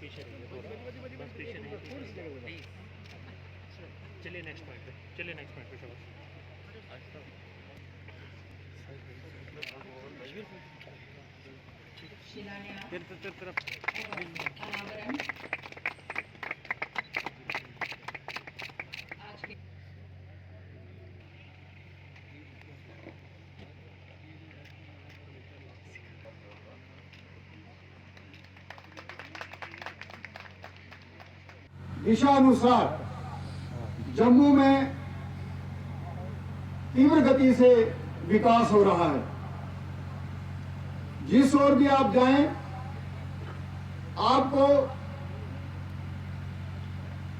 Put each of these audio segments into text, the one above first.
पीछे रहिए थोड़ा, बस पीछे नहीं। चलिए नेक्स्ट पॉइंट पे, चलिए नेक्स्ट पॉइंट पे शाबाश। अनावरण आज के दिशानुसार जम्मू में तीव्र गति से विकास हो रहा है। जिस ओर भी आप जाएं, आपको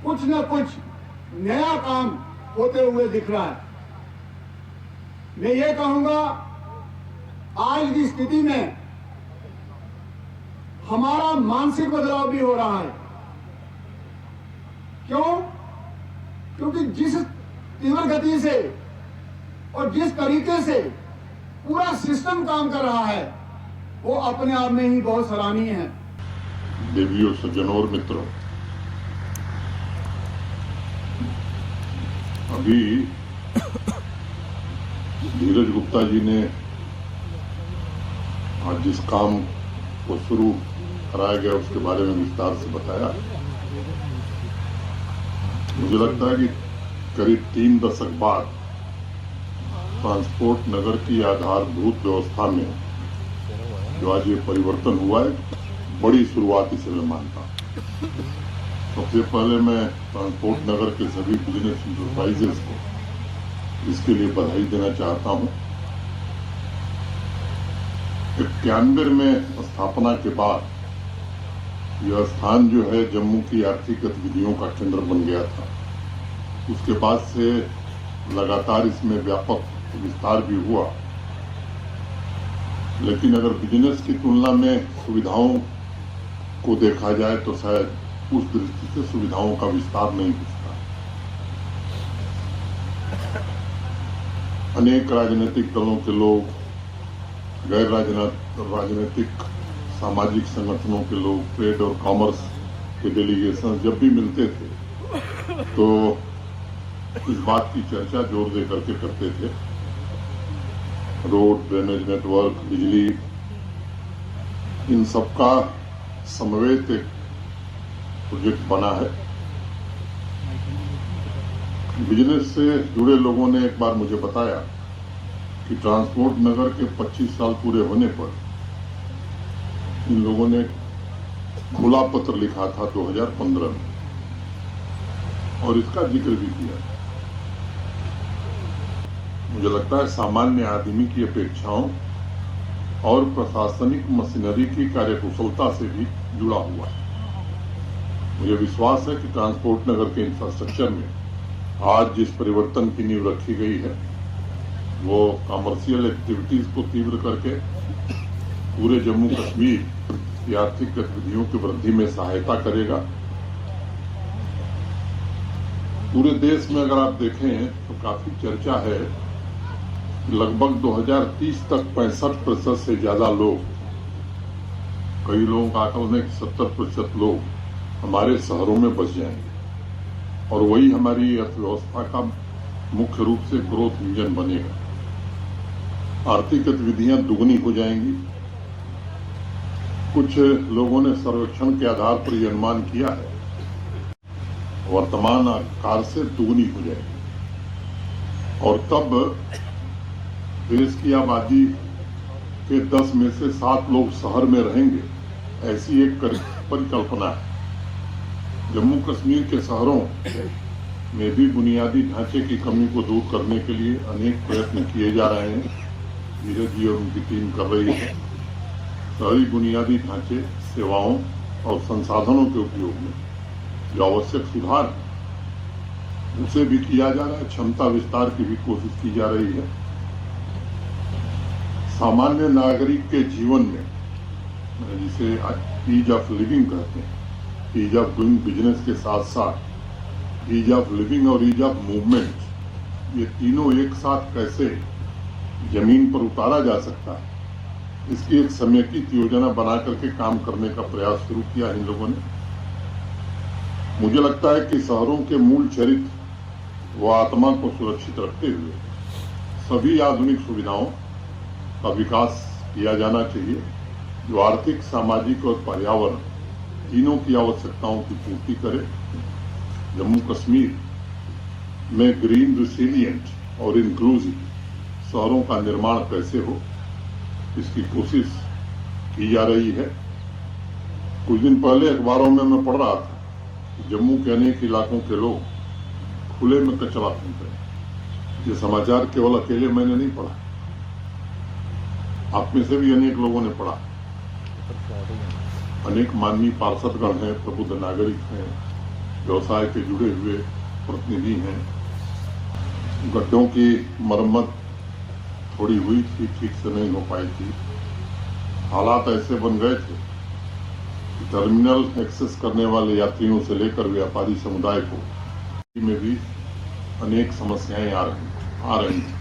कुछ न कुछ नया काम होते हुए दिख रहा है। मैं ये कहूंगा, आज की स्थिति में हमारा मानसिक बदलाव भी हो रहा है। क्यों? क्योंकि जिस तीव्र गति से और जिस तरीके से पूरा सिस्टम काम कर रहा है, वो अपने आप में ही बहुत सराहनीय है। देवियों, सज्जनों और मित्रों, अभी धीरज गुप्ता जी ने आज जिस काम को शुरू कराया गया उसके बारे में विस्तार से बताया। मुझे लगता है कि करीब 3 दशक बाद ट्रांसपोर्ट नगर की आधारभूत व्यवस्था में जो आज ये परिवर्तन हुआ है, बड़ी शुरुआत इसे मैं मानता हूं। सबसे पहले मैं ट्रांसपोर्ट नगर के सभी बिजनेस इंटरप्राइजेस को इसके लिए बधाई देना चाहता हूं। 91 में स्थापना के बाद यह स्थान जो है जम्मू की आर्थिक गतिविधियों का केंद्र बन गया था। उसके बाद से लगातार इसमें व्यापक विस्तार भी हुआ, लेकिन अगर बिजनेस की तुलना में सुविधाओं को देखा जाए तो शायद उस दृष्टि से सुविधाओं का विस्तार नहीं दिखता। अनेक राजनीतिक दलों के लोग, गैर राजनीतिक सामाजिक संगठनों के लोग, ट्रेड और कॉमर्स के डेलीगेशन जब भी मिलते थे तो इस बात की चर्चा जोर दे करके करते थे। रोड, ड्रेनेज नेटवर्क, बिजली, इन सबका समन्वित एक प्रोजेक्ट बना है। बिजनेस से जुड़े लोगों ने एक बार मुझे बताया कि ट्रांसपोर्ट नगर के 25 साल पूरे होने पर इन लोगों ने खुला पत्र लिखा था 2015 में, और इसका जिक्र भी किया। मुझे लगता है सामान्य आदमी की अपेक्षाओं और प्रशासनिक मशीनरी की कार्यकुशलता से भी जुड़ा हुआ है। मुझे विश्वास है कि ट्रांसपोर्ट नगर के इंफ्रास्ट्रक्चर में आज जिस परिवर्तन की नींव रखी गई है वो कमर्शियल एक्टिविटीज को तीव्र करके पूरे जम्मू कश्मीर की आर्थिक गतिविधियों की वृद्धि में सहायता करेगा। पूरे देश में अगर आप देखें तो काफी चर्चा है, लगभग 2030 तक 65% से ज्यादा लोग, कई लोगों का आकलन है कि 70% लोग हमारे शहरों में बस जाएंगे और वही हमारी अर्थव्यवस्था का मुख्य रूप से ग्रोथ इंजन बनेगा। आर्थिक गतिविधियां दुगनी हो जाएंगी। कुछ लोगों ने सर्वेक्षण के आधार पर यह अनुमान किया है वर्तमान आकार से दुगनी हो जाएगी, और तब देश की आबादी के 10 में से 7 लोग शहर में रहेंगे, ऐसी एक परिकल्पना है। जम्मू कश्मीर के शहरों में भी बुनियादी ढांचे की कमी को दूर करने के लिए अनेक प्रयत्न किए जा रहे हैं। धीरज जी और उनकी टीम कर रही है। शहरी बुनियादी ढांचे, सेवाओं और संसाधनों के उपयोग में जो आवश्यक सुधार है उसे भी किया जा रहा है। क्षमता विस्तार की भी कोशिश की जा रही है। सामान्य नागरिक के जीवन में, जिसे ईज ऑफ लिविंग कहते हैं, ईज ऑफ डूइंग बिजनेस के साथ साथ ईज ऑफ लिविंग और ईज ऑफ मूवमेंट, ये तीनों एक साथ कैसे जमीन पर उतारा जा सकता है, इसकी एक समेकित योजना बना करके काम करने का प्रयास शुरू किया इन लोगों ने। मुझे लगता है कि शहरों के मूल चरित्र व आत्मा को सुरक्षित रखते हुए सभी आधुनिक सुविधाओं का विकास किया जाना चाहिए, जो आर्थिक, सामाजिक और पर्यावरण तीनों की आवश्यकताओं की पूर्ति करे। जम्मू कश्मीर में ग्रीन, रिसिलिएंट और इंक्लूसिव शहरों का निर्माण कैसे हो, इसकी कोशिश की जा रही है। कुछ दिन पहले अखबारों में मैं पढ़ रहा था कि जम्मू के अनेक इलाकों के लोग खुले में कचरा फेंक रहे हैं। ये समाचार केवल अकेले मैंने नहीं पढ़ा, आप में से भी अनेक लोगों ने पढ़ा। अनेक माननीय पार्षदगण हैं, प्रबुद्ध नागरिक हैं, व्यवसाय के जुड़े हुए प्रतिनिधि हैं। गड्ढों की मरम्मत थोड़ी हुई थी, ठीक से नहीं हो पाई थी। हालात ऐसे बन गए थे कि टर्मिनल एक्सेस करने वाले यात्रियों से लेकर व्यापारी समुदाय को में भी अनेक समस्याएं आ रही थी।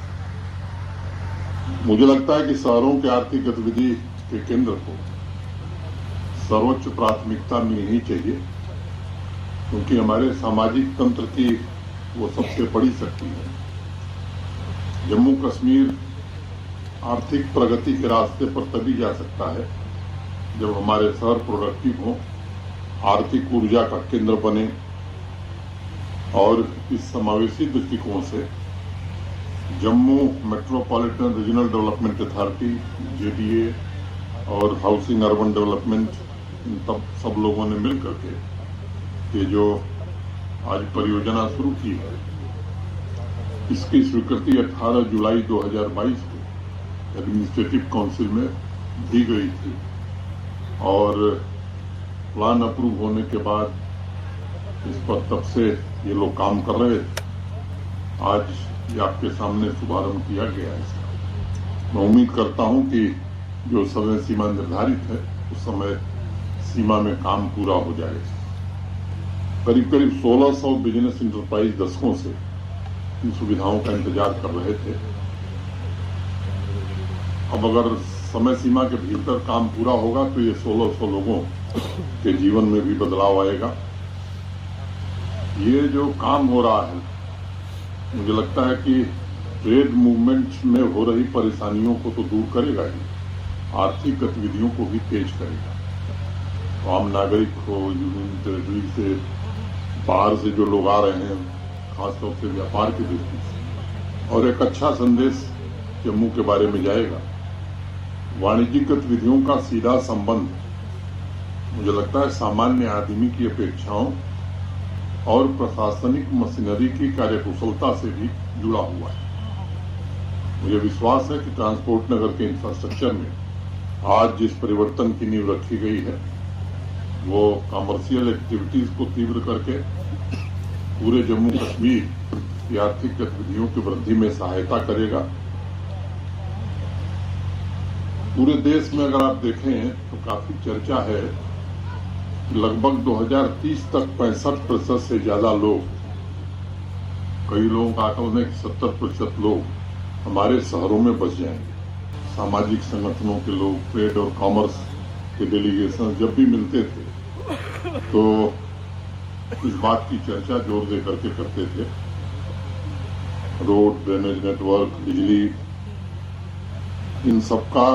मुझे लगता है कि शहरों के आर्थिक गतिविधि के केंद्र को सर्वोच्च प्राथमिकता मिलनी ही चाहिए, क्योंकि हमारे सामाजिक तंत्र की वो सबसे बड़ी शक्ति है। जम्मू कश्मीर आर्थिक प्रगति के रास्ते पर तभी जा सकता है जब हमारे शहर प्रोडक्टिव हों, आर्थिक ऊर्जा का केंद्र बने, और इस समावेशी दृष्टिकोण से Jammu metropolitan regional development authority, JDA और हाउसिंग अर्बन डेवलपमेंट, इन सब लोगों ने मिलकर के ये जो आज परियोजना शुरू की है, इसकी स्वीकृति 18 जुलाई 2022 को एडमिनिस्ट्रेटिव काउंसिल में दी गई थी, और प्लान अप्रूव होने के बाद इस पर तब से ये लोग काम कर रहे थे। आज ये आपके सामने शुभारंभ किया गया है इसका। मैं उम्मीद करता हूं कि जो समय सीमा निर्धारित है उस समय सीमा में काम पूरा हो जाएगा। करीब करीब 1600 बिजनेस इंटरप्राइज दशकों से इन सुविधाओं का इंतजार कर रहे थे। अब अगर समय सीमा के भीतर काम पूरा होगा तो ये 1600 लोगों के जीवन में भी बदलाव आएगा। ये जो काम हो रहा है, मुझे लगता है कि ट्रेड मूवमेंट में हो रही परेशानियों को तो दूर करेगा ही, आर्थिक गतिविधियों को भी तेज करेगा। तो आम नागरिक को, यूनियन टेरिटरी से बाहर से जो लोग आ रहे हैं, खासतौर से व्यापार की दृष्टि से, और एक अच्छा संदेश जम्मू के बारे में जाएगा। वाणिज्यिक गतिविधियों का सीधा संबंध मुझे लगता है सामान्य आदमी की अपेक्षाओं और प्रशासनिक मशीनरी की कार्यकुशलता से भी जुड़ा हुआ है। मुझे विश्वास है कि ट्रांसपोर्ट नगर के इंफ्रास्ट्रक्चर में आज जिस परिवर्तन की नींव रखी गई है, वो कमर्शियल एक्टिविटीज को तीव्र करके पूरे जम्मू कश्मीर की आर्थिक गतिविधियों की वृद्धि में सहायता करेगा। पूरे देश में अगर आप देखें तो काफी चर्चा है, लगभग 2030 तक 65% से ज्यादा लोग, कई लोगों का आकलन है कि 70% लोग हमारे शहरों में बस जाएंगे। सामाजिक संगठनों के लोग, ट्रेड और कॉमर्स के डेलीगेशन जब भी मिलते थे तो इस बात की चर्चा जोर दे करके करते थे। रोड, ड्रेनेज नेटवर्क, बिजली, इन सबका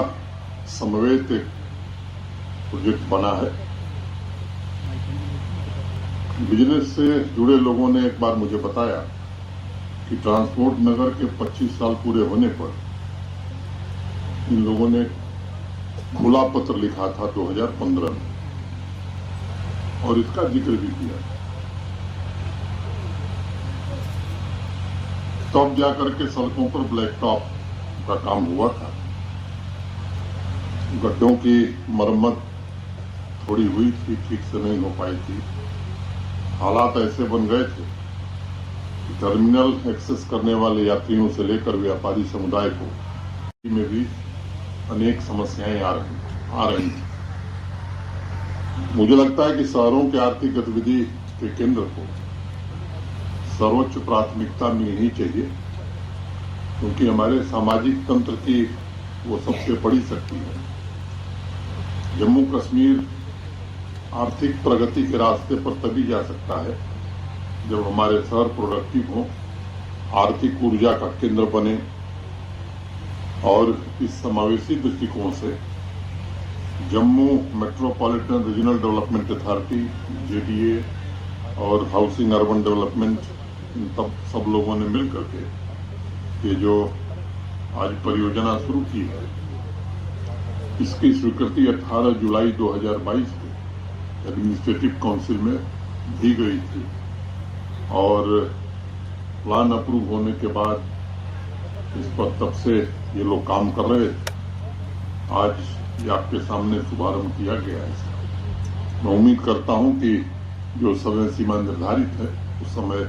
समन्वित प्रोजेक्ट बना है। बिजनेस से जुड़े लोगों ने एक बार मुझे बताया कि ट्रांसपोर्ट नगर के 25 साल पूरे होने पर इन लोगों ने खुला पत्र लिखा था 2015 में, और इसका जिक्र भी किया। तब जाकर के सड़कों पर ब्लैक टॉप का काम हुआ था। गड्ढों की मरम्मत थोड़ी हुई थी, ठीक से नहीं हो पाई थी। हालात ऐसे बन गए थे कि टर्मिनल एक्सेस करने वाले यात्रियों से लेकर व्यापारी समुदाय को में भी अनेक समस्याएं आ रही थी। मुझे लगता है कि शहरों के आर्थिक गतिविधि के केंद्र को सर्वोच्च प्राथमिकता मिलनी ही चाहिए, क्योंकि हमारे सामाजिक तंत्र की वो सबसे बड़ी शक्ति है। जम्मू कश्मीर आर्थिक प्रगति के रास्ते पर तभी जा सकता है जब हमारे शहर प्रोडक्टिव हो, आर्थिक ऊर्जा का केंद्र बने। और इस समावेशी दृष्टिकोण से Jammu metropolitan regional development authority JDA और हाउसिंग अर्बन डेवलपमेंट, इन सब लोगों ने मिलकर के ये जो आज परियोजना शुरू की है, इसकी स्वीकृति 18 जुलाई 2022 को एडमिनिस्ट्रेटिव काउंसिल में दी गई थी और प्लान अप्रूव होने के बाद इस पर तब से ये लोग काम कर रहे थे। आज ये आपके सामने शुभारंभ किया गया है। मैं उम्मीद करता हूं कि जो समय सीमा निर्धारित है उस समय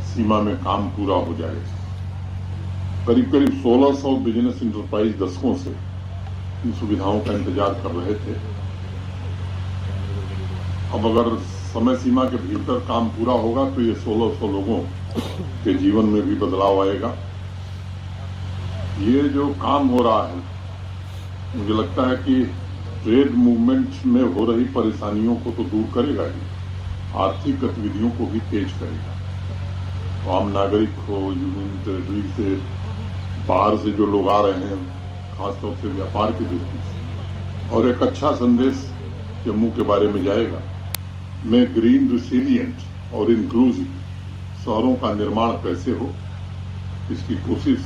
सीमा में काम पूरा हो जाएगा। करीब करीब 1600 बिजनेस इंटरप्राइज दशकों से इन सुविधाओं का इंतजार कर रहे थे। अब अगर समय सीमा के भीतर काम पूरा होगा तो ये 1600 लोगों के जीवन में भी बदलाव आएगा। ये जो काम हो रहा है, मुझे लगता है कि ट्रेड मूवमेंट में हो रही परेशानियों को तो दूर करेगा ही, आर्थिक गतिविधियों को भी तेज करेगा। आम नागरिक हो, यूनियन टेरिटरी से बाहर से जो लोग आ रहे हैं, खासतौर से व्यापार की दृष्टि से, और एक अच्छा संदेश जम्मू के बारे में जाएगा। मैं ग्रीन रिसिलिएंट और इंक्लूसिव शहरों का निर्माण कैसे हो, इसकी कोशिश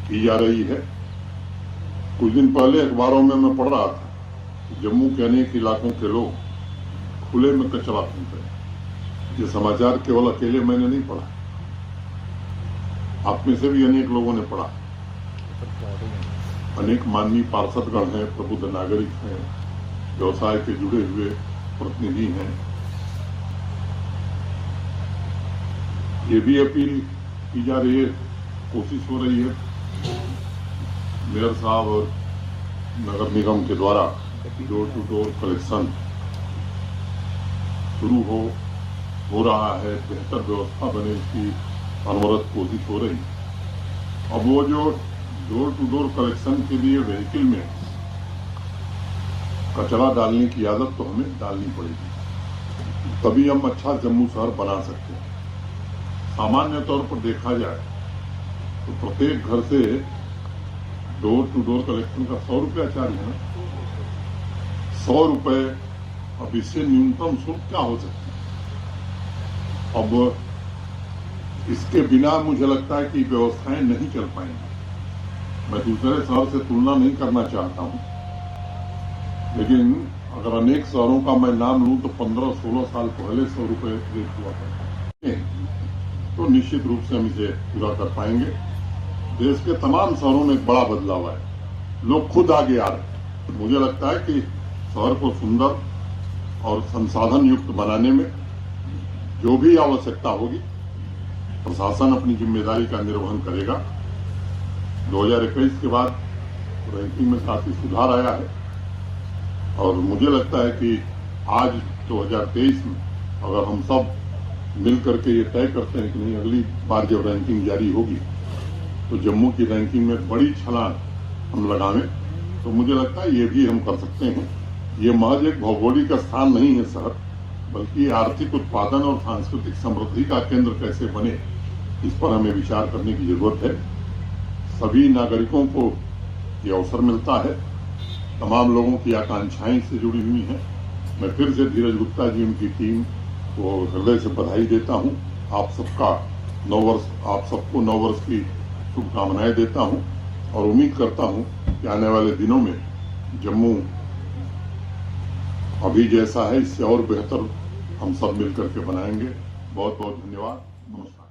की जा रही है। कुछ दिन पहले अखबारों में मैं पढ़ रहा था कि जम्मू के अनेक इलाकों के लोग खुले में कचरा फेंक रहे हैं। ये समाचार केवल अकेले मैंने नहीं पढ़ा, आप में से भी अनेक लोगों ने पढ़ा। अनेक माननीय पार्षदगण हैं, प्रबुद्ध नागरिक हैं, व्यवसाय के जुड़े हुए प्रतिनिधि हैं। ये भी अपील की जा रही है, कोशिश हो रही है मेयर साहब और नगर निगम के द्वारा डोर टू डोर कलेक्शन शुरू हो रहा है। बेहतर व्यवस्था बने, इसकी अनवरत कोशिश हो रही। अब वो जो डोर टू डोर कलेक्शन के लिए व्हीकल में कचरा डालने की आदत तो हमें डालनी पड़ेगी, तभी हम अच्छा जम्मू शहर बना सकते हैं। सामान्य तौर पर देखा जाए तो प्रत्येक घर से डोर टू डोर कलेक्शन का 100 रुपया चार्ज है। 100 रुपए, अब इससे न्यूनतम शुल्क क्या हो सकता है? अब इसके बिना मुझे लगता है कि व्यवस्थाएं नहीं चल पाएंगी। मैं दूसरे शहर से तुलना नहीं करना चाहता हूं, लेकिन अगर अनेक शहरों का मैं नाम लूं तो 15-16 साल पहले 100 रुपए रेट हुआ था, तो निश्चित रूप से हम इसे पूरा कर पाएंगे। देश के तमाम शहरों में एक बड़ा बदलाव है, लोग खुद आगे आ रहे हैं। मुझे लगता है कि शहर को सुंदर और संसाधन युक्त बनाने में जो भी आवश्यकता होगी, प्रशासन अपनी जिम्मेदारी का निर्वहन करेगा। 2021 के बाद रैंकिंग में काफी सुधार आया है और मुझे लगता है कि आज 2023 में अगर हम सब मिल करके ये तय करते हैं कि नहीं, अगली बार जब रैंकिंग जारी होगी तो जम्मू की रैंकिंग में बड़ी छलांग हम लगावें, तो मुझे लगता है ये भी हम कर सकते हैं। ये महज एक भौगोलिक स्थान नहीं है शहर, बल्कि आर्थिक उत्पादन और सांस्कृतिक समृद्धि का केंद्र कैसे बने, इस पर हमें विचार करने की जरूरत है। सभी नागरिकों को ये अवसर मिलता है, तमाम लोगों की आकांक्षाएं इससे जुड़ी हुई हैं। मैं फिर से धीरज गुप्ता जी, उनकी टीम को हृदय से बधाई देता हूं। आप सबको नव वर्ष की शुभकामनाएं देता हूं और उम्मीद करता हूं कि आने वाले दिनों में जम्मू अभी जैसा है इससे और बेहतर हम सब मिलकर के बनाएंगे। बहुत बहुत धन्यवाद, नमस्कार।